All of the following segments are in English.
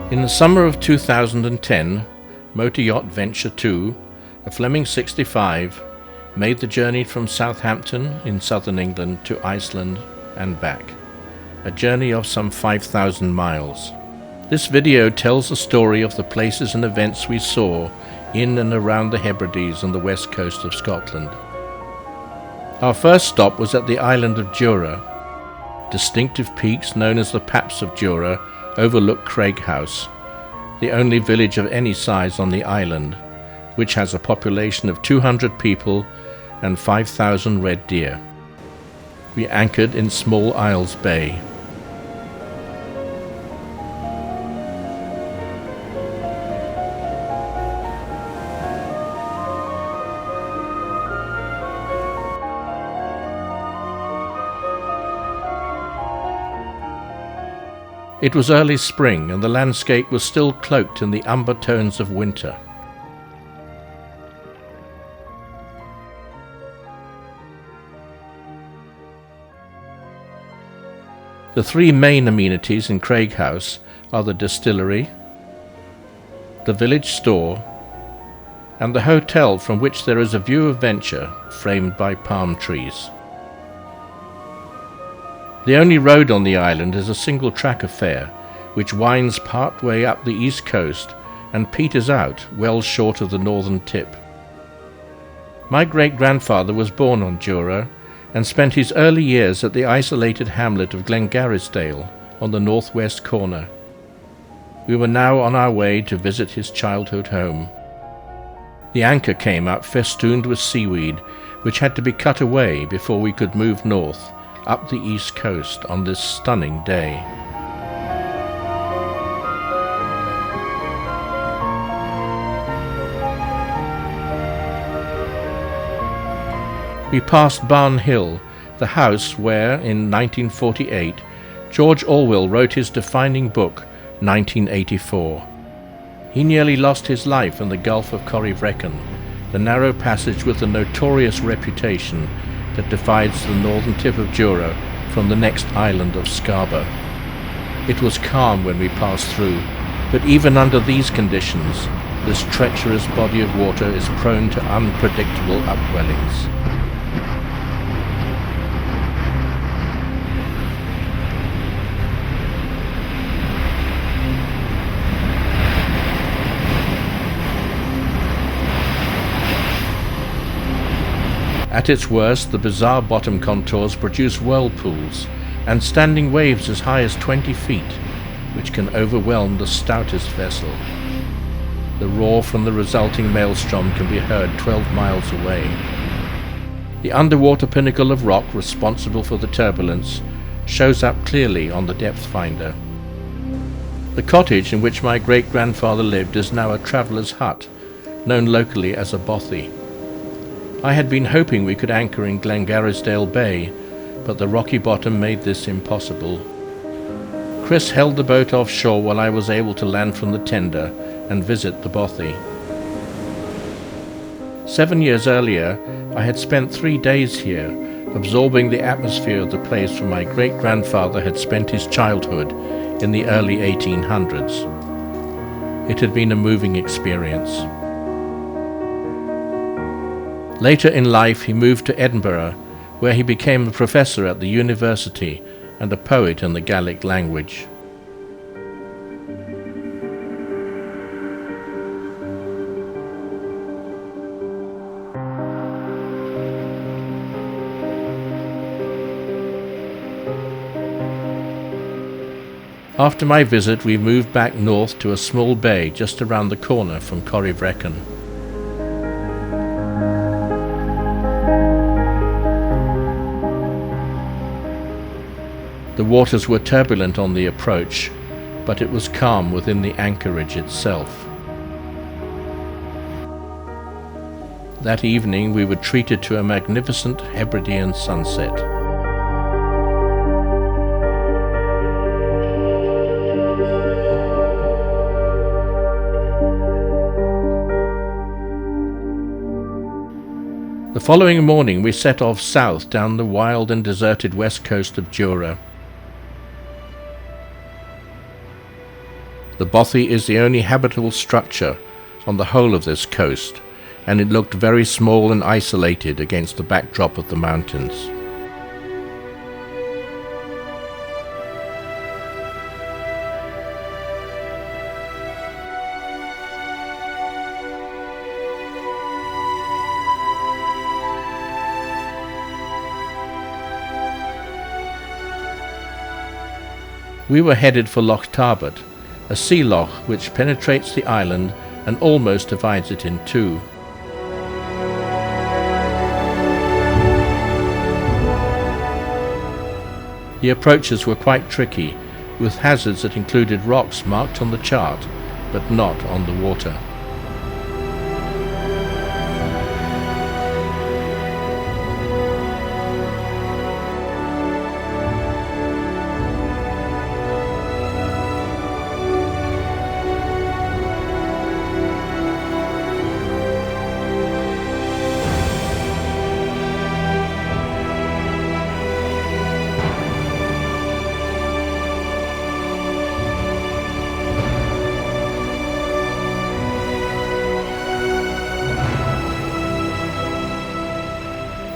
In the summer of 2010, motor yacht Venture 2, a Fleming 65, made the journey from Southampton in southern England to Iceland and back, a journey of some 5,000 miles. This video tells the story of the places and events we saw in and around the Hebrides on the west coast of Scotland. Our first stop was at the island of Jura. Distinctive peaks known as the Paps of Jura overlook Craighouse, the only village of any size on the island, which has a population of 200 people and 5,000 red deer. We anchored in Small Isles Bay. It was early spring, and the landscape was still cloaked in the umber tones of winter. The three main amenities in Craighouse are the distillery, the village store, and the hotel, from which there is a view of Venture framed by palm trees. The only road on the island is a single-track affair, which winds part way up the east coast and peters out well short of the northern tip. My great-grandfather was born on Jura and spent his early years at the isolated hamlet of Glengarrisdale on the northwest corner. We were now on our way to visit his childhood home. The anchor came up festooned with seaweed, which had to be cut away before we could move north, up the east coast on this stunning day. We passed Barn Hill, the house where, in 1948, George Orwell wrote his defining book, 1984. He nearly lost his life in the Gulf of Corryvreckan, the narrow passage with a notorious reputation that divides the northern tip of Jura from the next island of Scarborough. It was calm when we passed through, but even under these conditions, this treacherous body of water is prone to unpredictable upwellings. At its worst, the bizarre bottom contours produce whirlpools and standing waves as high as 20 feet, which can overwhelm the stoutest vessel. The roar from the resulting maelstrom can be heard 12 miles away. The underwater pinnacle of rock responsible for the turbulence shows up clearly on the depth finder. The cottage in which my great-grandfather lived is now a traveller's hut, known locally as a bothy. I had been hoping we could anchor in Glengarrisdale Bay, but the rocky bottom made this impossible. Chris held the boat offshore while I was able to land from the tender and visit the bothy. 7 years earlier, I had spent 3 days here, absorbing the atmosphere of the place where my great-grandfather had spent his childhood in the early 1800s. It had been a moving experience. Later in life he moved to Edinburgh, where he became a professor at the university and a poet in the Gaelic language. After my visit, we moved back north to a small bay just around the corner from Corryvreckan. The waters were turbulent on the approach, but it was calm within the anchorage itself. That evening we were treated to a magnificent Hebridean sunset. The following morning we set off south down the wild and deserted west coast of Jura. The bothy is the only habitable structure on the whole of this coast, and it looked very small and isolated against the backdrop of the mountains. We were headed for Loch Tarbot, a sea loch which penetrates the island and almost divides it in two. The approaches were quite tricky, with hazards that included rocks marked on the chart, but not on the water.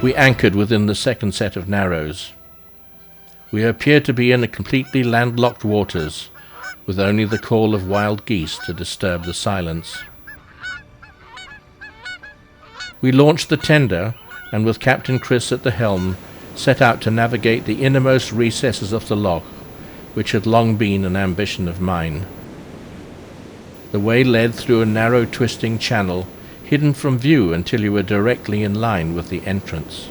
We anchored within the second set of narrows. We appeared to be in a completely landlocked waters, with only the call of wild geese to disturb the silence. We launched the tender, and with Captain Chris at the helm, set out to navigate the innermost recesses of the loch, which had long been an ambition of mine. The way led through a narrow twisting channel, hidden from view until you were directly in line with the entrance.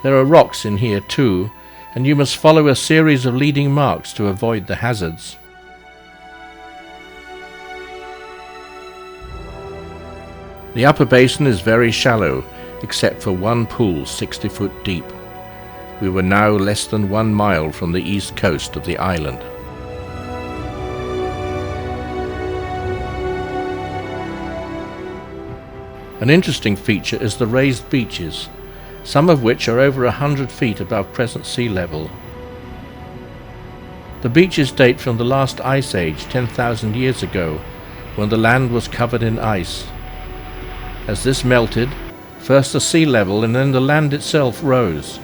There are rocks in here too, and you must follow a series of leading marks to avoid the hazards. The upper basin is very shallow, except for one pool 60 foot deep. We were now less than 1 mile from the east coast of the island. An interesting feature is the raised beaches, some of which are over 100 feet above present sea level. The beaches date from the last ice age 10,000 years ago, when the land was covered in ice. As this melted, first the sea level and then the land itself rose.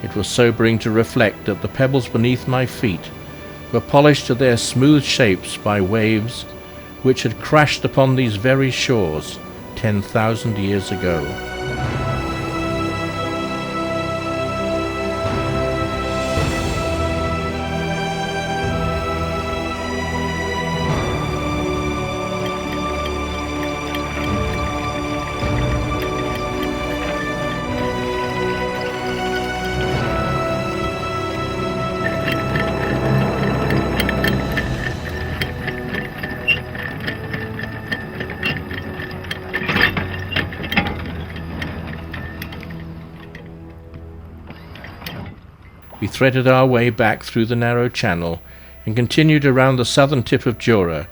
It was sobering to reflect that the pebbles beneath my feet were polished to their smooth shapes by waves which had crashed upon these very shores 10,000 years ago. We threaded our way back through the narrow channel and continued around the southern tip of Jura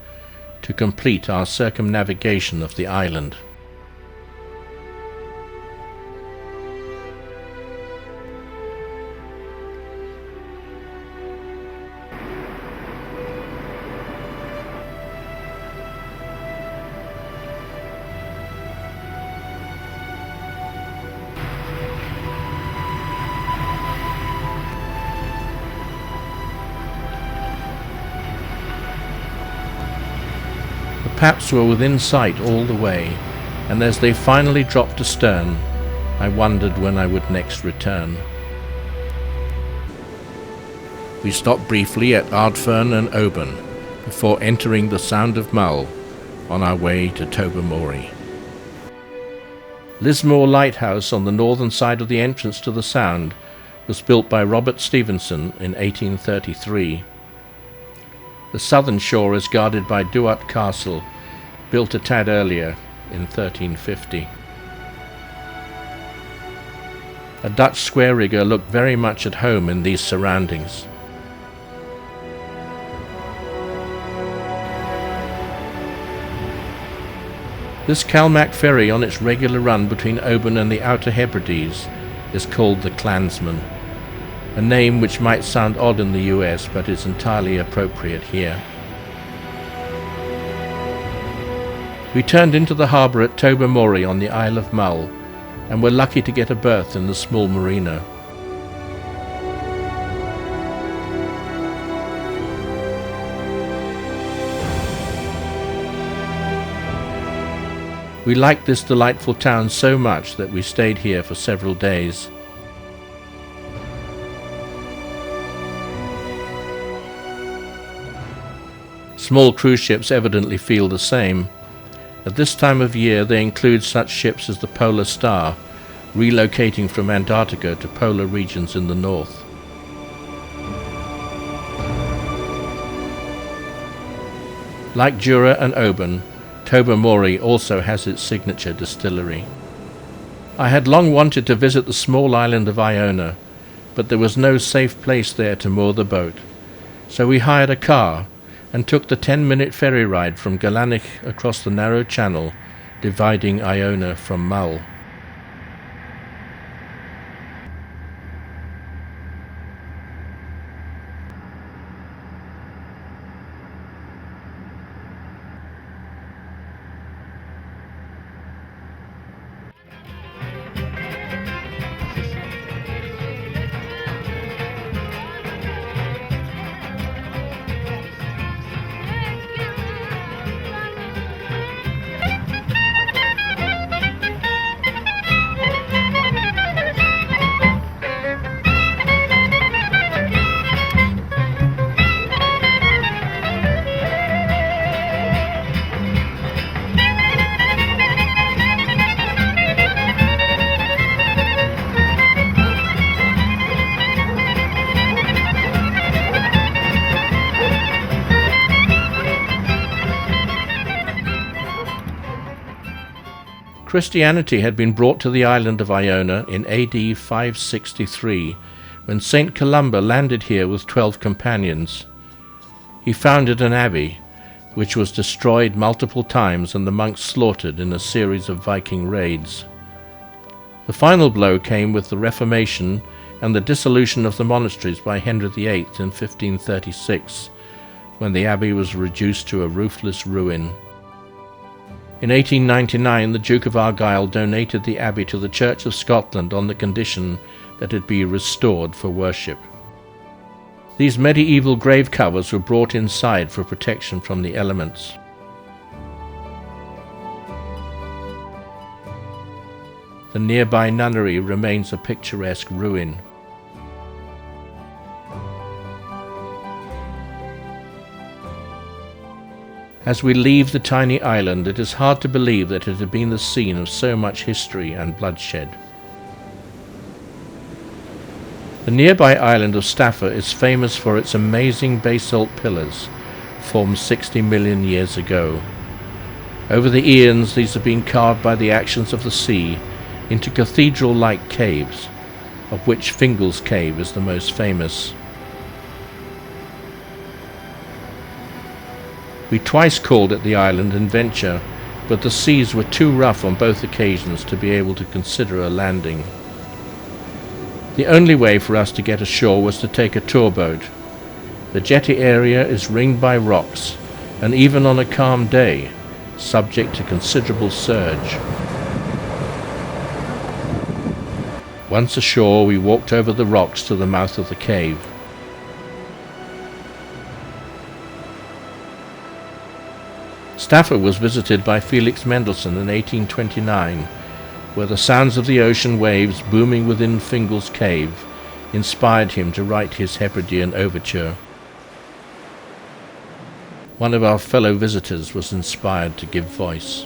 to complete our circumnavigation of the island. The Paps were within sight all the way, and as they finally dropped astern, I wondered when I would next return. We stopped briefly at Ardfern and Oban before entering the Sound of Mull on our way to Tobermory. Lismore Lighthouse on the northern side of the entrance to the Sound was built by Robert Stevenson in 1833. The southern shore is guarded by Duat Castle, built a tad earlier in 1350. A Dutch square rigger looked very much at home in these surroundings. This Calmac ferry on its regular run between Oban and the Outer Hebrides is called the Clansman, a name which might sound odd in the US but is entirely appropriate here. We turned into the harbour at Tobermory on the Isle of Mull and were lucky to get a berth in the small marina. We liked this delightful town so much that we stayed here for several days. Small cruise ships evidently feel the same. At this time of year they include such ships as the Polar Star, relocating from Antarctica to polar regions in the north. Like Jura and Oban, Tobermory also has its signature distillery. I had long wanted to visit the small island of Iona, but there was no safe place there to moor the boat, so we hired a car and took the 10-minute ferry ride from Galanich across the narrow channel dividing Iona from Mull. Christianity had been brought to the island of Iona in AD 563, when St. Columba landed here with 12 companions. He founded an abbey, which was destroyed multiple times and the monks slaughtered in a series of Viking raids. The final blow came with the Reformation and the dissolution of the monasteries by Henry VIII in 1536, when the abbey was reduced to a roofless ruin. In 1899, the Duke of Argyll donated the abbey to the Church of Scotland on the condition that it be restored for worship. These medieval grave covers were brought inside for protection from the elements. The nearby nunnery remains a picturesque ruin. As we leave the tiny island, it is hard to believe that it had been the scene of so much history and bloodshed. The nearby island of Staffa is famous for its amazing basalt pillars, formed 60 million years ago. Over the eons, these have been carved by the actions of the sea into cathedral-like caves, of which Fingal's Cave is the most famous. We twice called at the island in venture, but the seas were too rough on both occasions to be able to consider a landing. The only way for us to get ashore was to take a tour boat. The jetty area is ringed by rocks, and even on a calm day, subject to considerable surge. Once ashore, we walked over the rocks to the mouth of the cave. Staffa was visited by Felix Mendelssohn in 1829, where the sounds of the ocean waves booming within Fingal's Cave inspired him to write his Hebridean overture. One of our fellow visitors was inspired to give voice.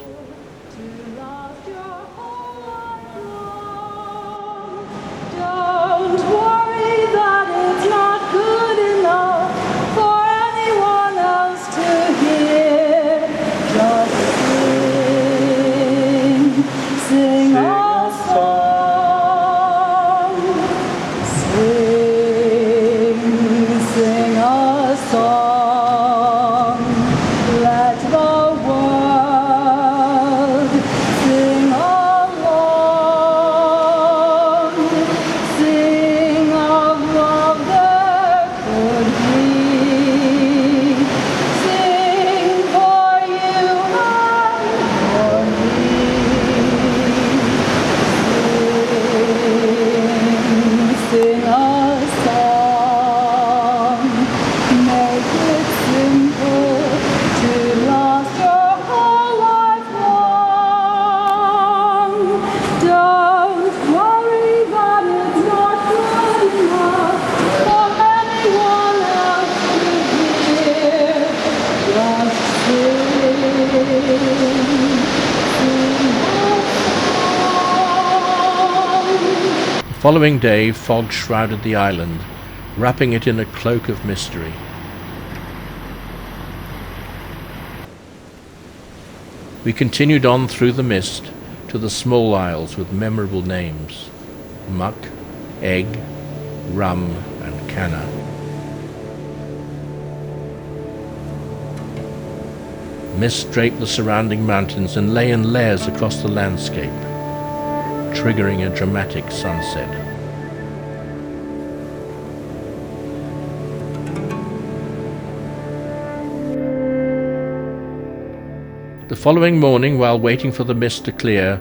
following day, fog shrouded the island, wrapping it in a cloak of mystery. We continued on through the mist to the small isles with memorable names: Muck, Egg, Rum, and Canna. Mist draped the surrounding mountains and lay in layers across the landscape, triggering a dramatic sunset. The following morning, while waiting for the mist to clear,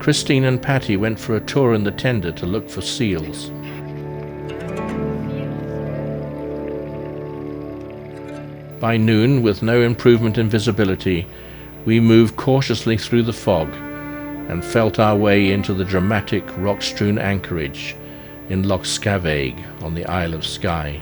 Christine and Patty went for a tour in the tender to look for seals. By noon, with no improvement in visibility, we moved cautiously through the fog and felt our way into the dramatic rock-strewn anchorage in Loch Scavaig on the Isle of Skye.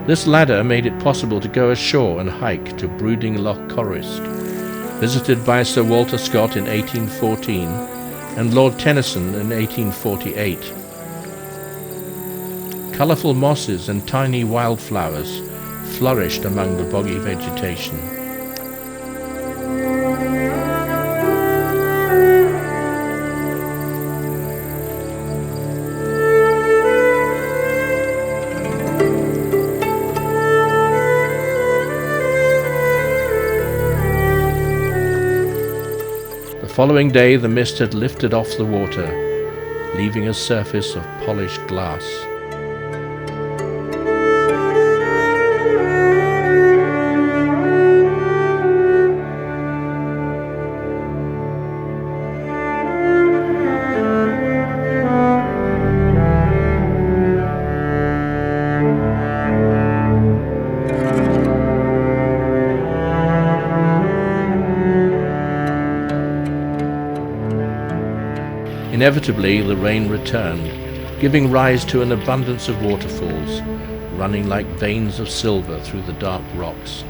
This ladder made it possible to go ashore and hike to brooding Loch Corruisk, visited by Sir Walter Scott in 1814 and Lord Tennyson in 1848. Colourful mosses and tiny wildflowers flourished among the boggy vegetation. The following day the mist had lifted off the water, leaving a surface of polished glass. Inevitably, the rain returned, giving rise to an abundance of waterfalls, running like veins of silver through the dark rocks.